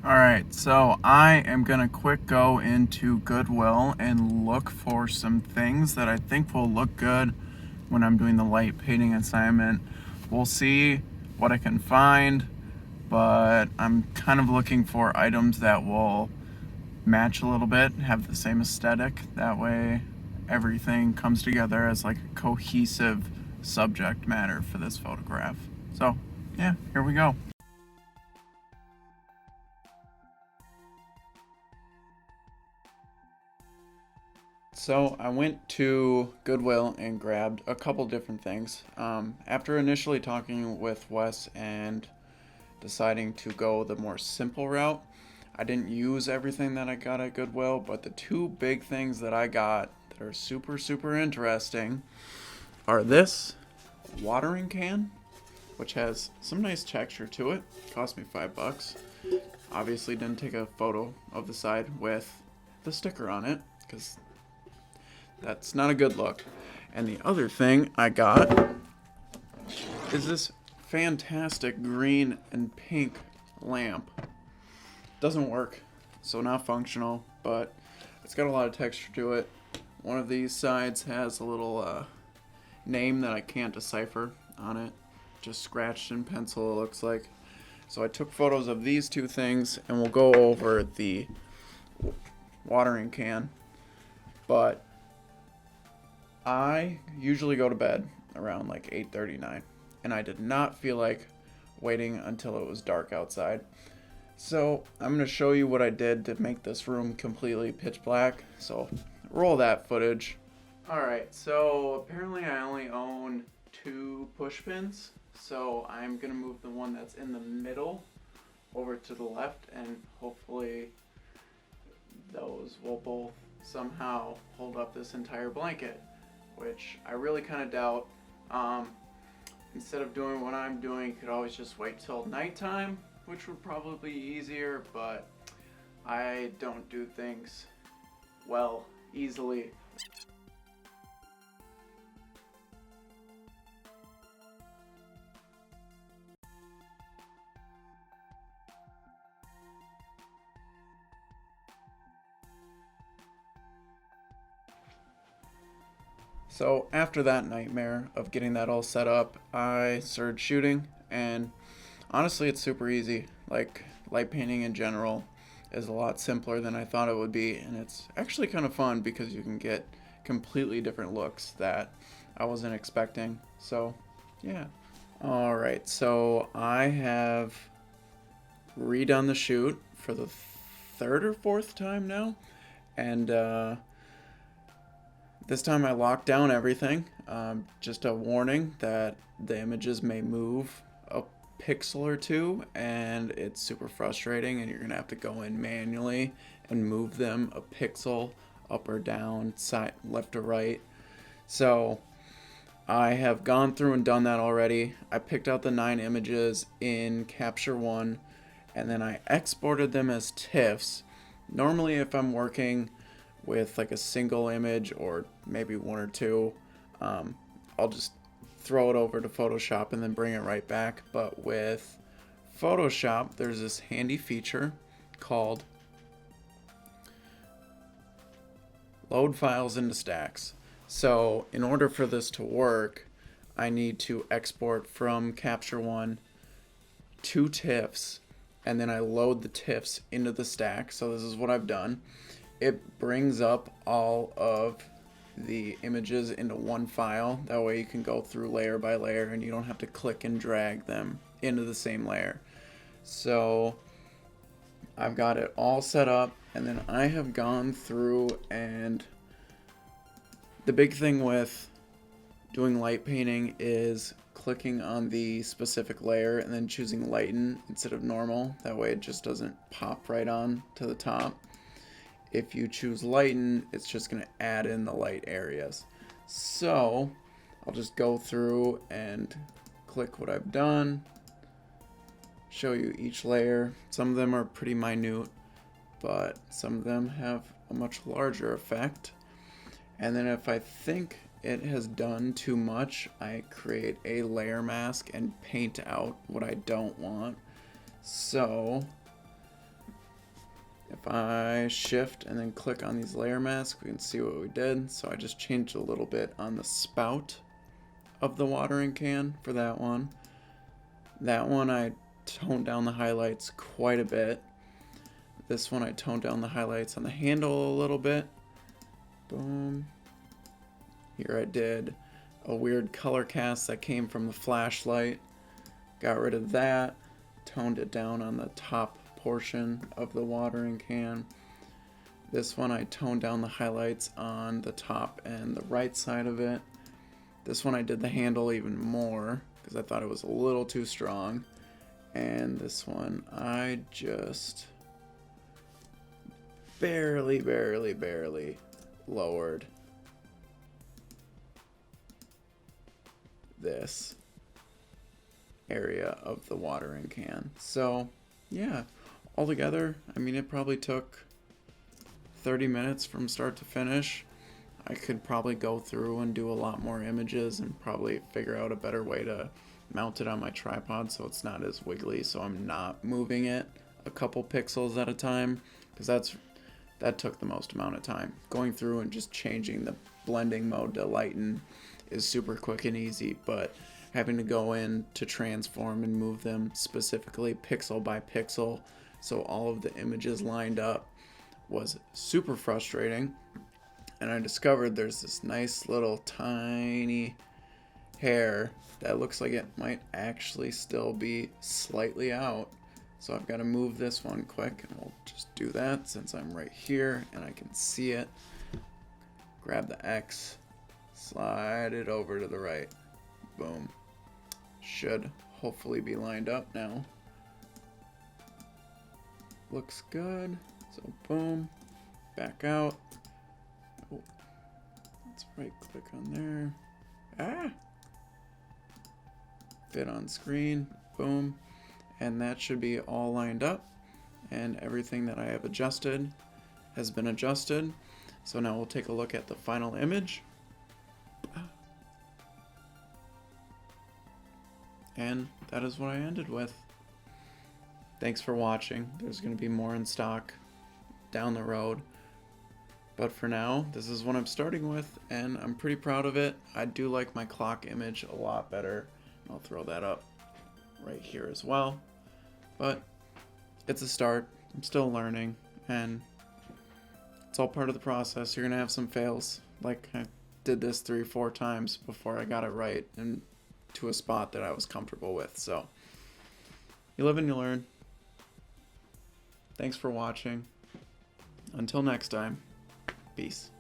Alright, so I am gonna quick go into Goodwill and look for some things that I think will look good when I'm doing the light painting assignment. We'll see what I can find, but I'm kind of looking for items that will match a little bit, have the same aesthetic. That way everything comes together as like a cohesive subject matter for this photograph. So yeah, here we go. So I went to Goodwill and grabbed a couple different things. After initially talking with Wes and deciding to go the more simple route, I didn't use everything that I got at Goodwill, but the two big things that I got that are super interesting are this watering can, which has some nice texture to it. Cost me $5. Obviously didn't take a photo of the side with the sticker on it because that's not a good look. And the other thing I got is this fantastic green and pink lamp. Doesn't work, so not functional, but it's got a lot of texture to it. One of these sides has a little name that I can't decipher on it, just scratched in pencil it looks like. So I took photos of these two things and we'll go over the watering can. But I usually go to bed around like 8:39, and I did not feel like waiting until it was dark outside. So I'm going to show you what I did to make this room completely pitch black. So roll that footage. Alright, so apparently I only own 2 push pins, so I'm going to move the one that's in the middle over to the left, and hopefully those will both somehow hold up this entire blanket, which I really kind of doubt. Instead of doing what I'm doing, you could always just wait till nighttime, which would probably be easier, but I don't do things well easily. So after that nightmare of getting that all set up, I started shooting, and honestly it's super easy. Like, light painting in general is a lot simpler than I thought it would be, and it's actually kind of fun because you can get completely different looks that I wasn't expecting. So yeah. Alright, so I have redone the shoot for the third or fourth time now, and this time I locked down everything. Just a warning that the images may move a pixel or two, and it's super frustrating, and you're gonna have to go in manually and move them a pixel up or down, side, left or right. So I have gone through and done that already. I picked out the 9 images in Capture One, and then I exported them as TIFFs. Normally, if I'm working with like a single image or maybe 1 or 2, I'll just throw it over to Photoshop and then bring it right back. But with Photoshop, there's this handy feature called load files into stacks. So in order for this to work, I need to export from Capture One 2 TIFFs, and then I load the TIFFs into the stack. So this is what I've done. It brings up all of the images into one file. That way you can go through layer by layer and you don't have to click and drag them into the same layer. So I've got it all set up, and then I have gone through, and the big thing with doing light painting is clicking on the specific layer and then choosing lighten instead of normal. That way it just doesn't pop right on to the top. If you choose lighten, it's just going to add in the light areas. So I'll just go through and click what I've done, show you each layer. Some of them are pretty minute, but some of them have a much larger effect. And then if I think it has done too much, I create a layer mask and paint out what I don't want. So If I shift and then click on these layer masks, we can see what we did. So I just changed a little bit on the spout of the watering can for that one. That one I toned down the highlights quite a bit. This one I toned down the highlights on the handle a little bit. Boom. Here I did a weird color cast that came from the flashlight. Got rid of that. Toned it down on the top portion of the watering can. This one I toned down the highlights on the top and the right side of it. This one I did the handle even more because I thought it was a little too strong. And this one I just barely lowered this area of the watering can. So yeah, altogether, I mean, it probably took 30 minutes from start to finish. I could probably go through and do a lot more images and probably figure out a better way to mount it on my tripod so it's not as wiggly, so I'm not moving it a couple pixels at a time, because that took the most amount of time. Going through and just changing the blending mode to lighten is super quick and easy, but having to go in to transform and move them specifically pixel by pixel so all of the images lined up was super frustrating. And I discovered there's this nice little tiny hair that looks like it might actually still be slightly out. So I've got to move this one quick, and we'll just do that since I'm right here and I can see it. Grab the X, slide it over to the right. Boom. Should hopefully be lined up now. Looks good. So boom, back out. Oh, let's right click on there. Ah! Fit on screen. Boom. And that should be all lined up. And everything that I have adjusted has been adjusted. So now we'll take a look at the final image. And that is what I ended with. Thanks for watching. There's going to be more in stock down the road. But for now, this is what I'm starting with, and I'm pretty proud of it. I do like my clock image a lot better. I'll throw that up right here as well. But it's a start. I'm still learning, and it's all part of the process. You're going to have some fails. Like, I did this 3-4 times before I got it right and to a spot that I was comfortable with. So you live and you learn. Thanks for watching. Until next time, peace.